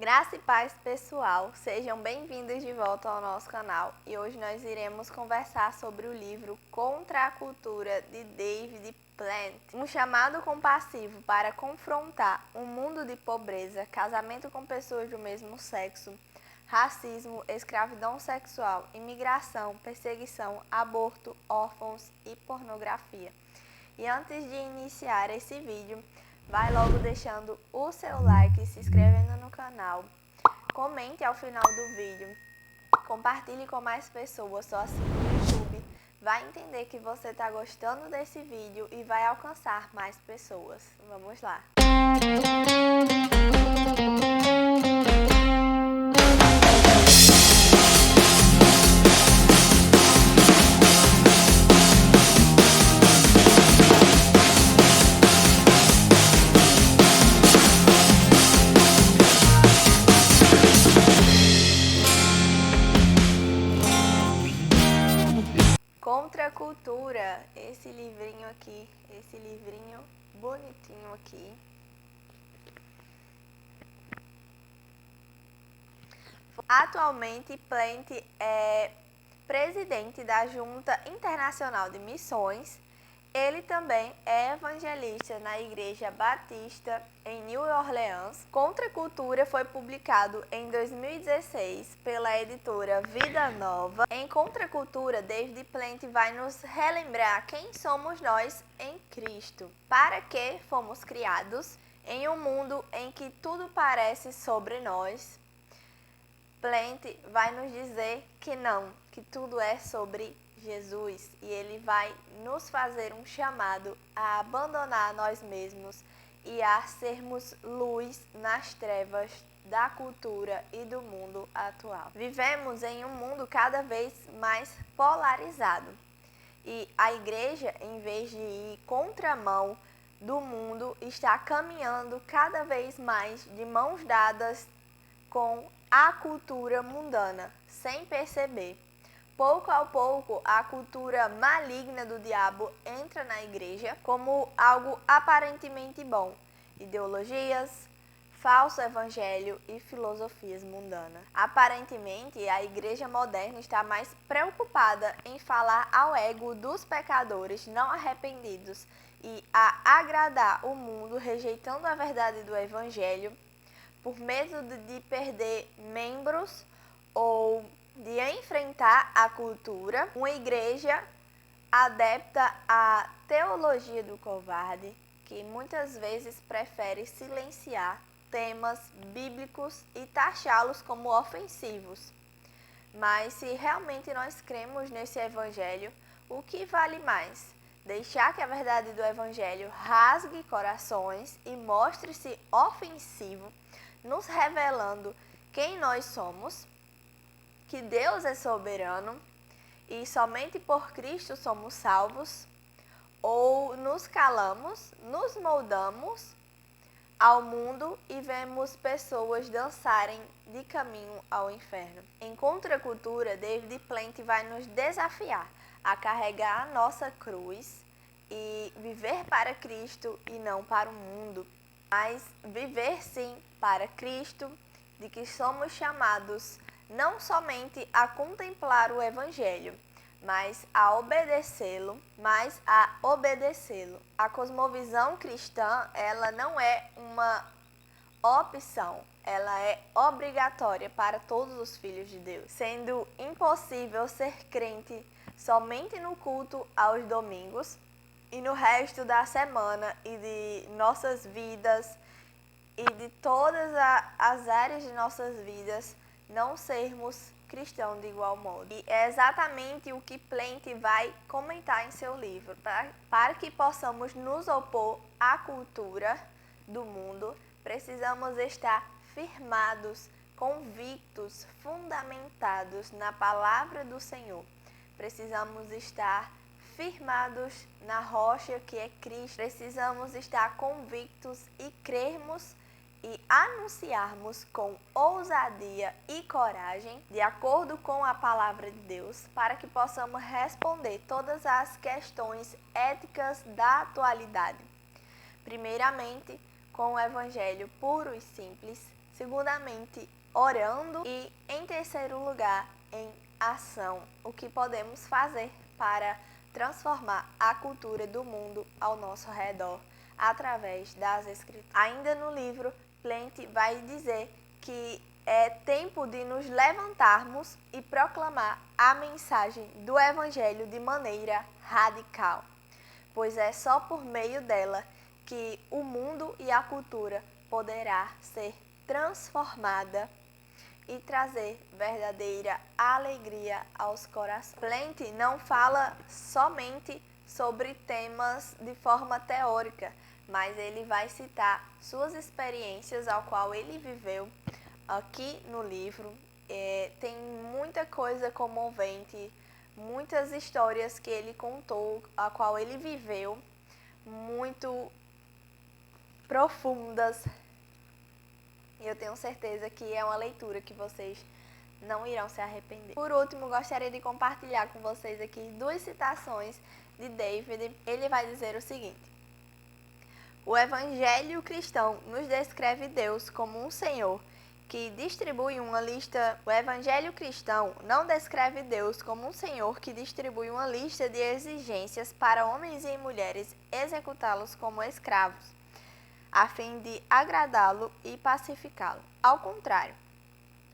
Graça e paz, pessoal, sejam bem-vindos de volta ao nosso canal e hoje nós iremos conversar sobre o livro Contra a Cultura de David Platt, um chamado compassivo para confrontar um mundo de pobreza, casamento com pessoas do mesmo sexo, racismo, escravidão sexual, imigração, perseguição, aborto, órfãos e pornografia. E antes de iniciar esse vídeo, vai logo deixando o seu like, se inscrevendo no canal, comente ao final do vídeo, compartilhe com mais pessoas, só assim o YouTube vai entender que você está gostando desse vídeo e vai alcançar mais pessoas. Vamos lá! Contra a Cultura, esse livrinho bonitinho aqui. Atualmente, Platt é presidente da Junta Internacional de Missões. Ele também é evangelista na Igreja Batista em New Orleans. Contra a Cultura foi publicado em 2016 pela editora Vida Nova. Em Contra a Cultura, David Platt vai nos relembrar quem somos nós em Cristo, para que fomos criados em um mundo em que tudo parece sobre nós. Platt vai nos dizer que não, que tudo é sobre Jesus, e ele vai nos fazer um chamado a abandonar nós mesmos e a sermos luz nas trevas da cultura e do mundo atual. Vivemos em um mundo cada vez mais polarizado e a igreja, em vez de ir contramão do mundo, está caminhando cada vez mais de mãos dadas com a cultura mundana, sem perceber. Pouco a pouco, a cultura maligna do diabo entra na igreja como algo aparentemente bom. Ideologias, falso evangelho e filosofias mundanas. Aparentemente, a igreja moderna está mais preocupada em falar ao ego dos pecadores não arrependidos e a agradar o mundo, rejeitando a verdade do evangelho, por medo de perder membros ou de enfrentar a cultura. Uma igreja adepta à teologia do covarde, que muitas vezes prefere silenciar temas bíblicos e taxá-los como ofensivos. Mas se realmente nós cremos nesse evangelho, o que vale mais? Deixar que a verdade do evangelho rasgue corações e mostre-se ofensivo, nos revelando quem nós somos, que Deus é soberano e somente por Cristo somos salvos, ou nos calamos, nos moldamos ao mundo e vemos pessoas dançarem de caminho ao inferno. Em Contra a Cultura, David Platt vai nos desafiar a carregar a nossa cruz e viver para Cristo e não para o mundo, mas viver sim para Cristo, de que somos chamados não somente a contemplar o Evangelho, mas a obedecê-lo, A cosmovisão cristã, ela não é uma opção, ela é obrigatória para todos os filhos de Deus, sendo impossível ser crente somente no culto aos domingos e no resto da semana e de nossas vidas e de todas as áreas de nossas vidas não sermos cristãos de igual modo. E é exatamente o que Platt vai comentar em seu livro. Para que possamos nos opor à cultura do mundo, precisamos estar firmados, convictos, fundamentados na palavra do Senhor. Precisamos estar firmados na rocha que é Cristo. Precisamos estar convictos e crermos e anunciarmos com ousadia e coragem, de acordo com a palavra de Deus, para que possamos responder todas as questões éticas da atualidade. Primeiramente, com o evangelho puro e simples, segundamente, orando e, em terceiro lugar, em ação. O que podemos fazer para transformar a cultura do mundo ao nosso redor através das escrituras. Ainda no livro, Plenty vai dizer que é tempo de nos levantarmos e proclamar a mensagem do Evangelho de maneira radical, pois é só por meio dela que o mundo e a cultura poderá ser transformada e trazer verdadeira alegria aos corações. Plenty não fala somente sobre temas de forma teórica, mas ele vai citar suas experiências ao qual ele viveu aqui no livro. Tem muita coisa comovente, muitas histórias que ele contou, a qual ele viveu, muito profundas. E eu tenho certeza que é uma leitura que vocês não irão se arrepender. Por último, gostaria de compartilhar com vocês aqui 2 citações de David. Ele vai dizer o seguinte: o Evangelho cristão nos descreve Deus como um Senhor que distribui uma lista. O Evangelho cristão não descreve Deus como um Senhor que distribui uma lista de exigências para homens e mulheres executá-los como escravos, a fim de agradá-lo e pacificá-lo. Ao contrário,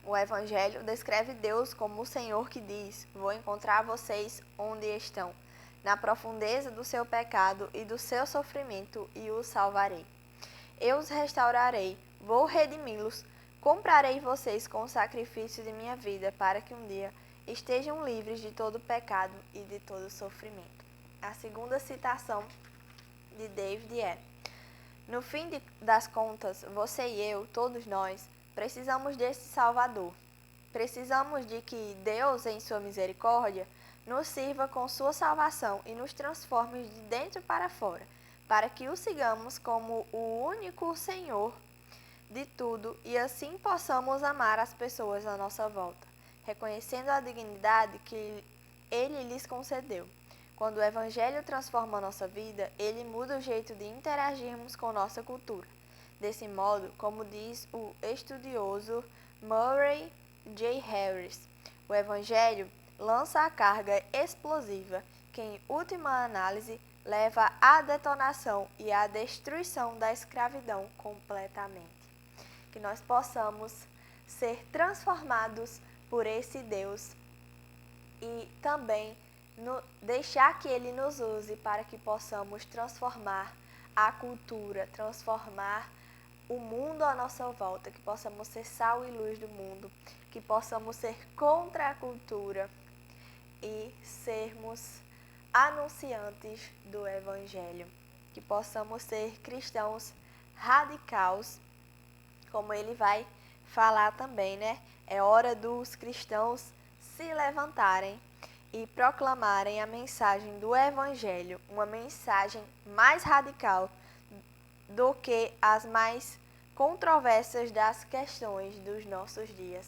o Evangelho descreve Deus como o Senhor que diz: vou encontrar vocês onde estão, na profundeza do seu pecado e do seu sofrimento, e os salvarei. Eu os restaurarei, vou redimi-los, comprarei vocês com o sacrifício de minha vida, para que um dia estejam livres de todo pecado e de todo sofrimento. A segunda citação de David é: no fim das contas, você e eu, todos nós, precisamos desse Salvador. Precisamos de que Deus, em sua misericórdia, nos sirva com sua salvação e nos transforme de dentro para fora, para que o sigamos como o único Senhor de tudo e assim possamos amar as pessoas à nossa volta, reconhecendo a dignidade que Ele lhes concedeu. Quando o Evangelho transforma a nossa vida, ele muda o jeito de interagirmos com nossa cultura. Desse modo, como diz o estudioso Murray J. Harris, o Evangelho lança a carga explosiva que, em última análise, leva à detonação e à destruição da escravidão completamente. Que nós possamos ser transformados por esse Deus e também deixar que Ele nos use para que possamos transformar a cultura, transformar o mundo à nossa volta, que possamos ser sal e luz do mundo, que possamos ser contra a cultura e sermos anunciantes do Evangelho, que possamos ser cristãos radicais, como ele vai falar também, né? É hora dos cristãos se levantarem e proclamarem a mensagem do Evangelho, uma mensagem mais radical do que as mais controvérsias das questões dos nossos dias.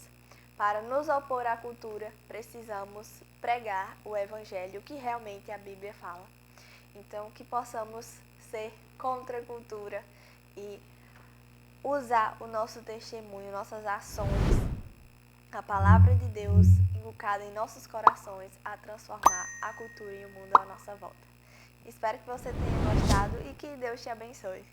Para nos opor à cultura, precisamos pregar o Evangelho que realmente a Bíblia fala. Então, que possamos ser contra a cultura e usar o nosso testemunho, nossas ações, a palavra de Deus inculcada em nossos corações a transformar a cultura e o mundo à nossa volta. Espero que você tenha gostado e que Deus te abençoe.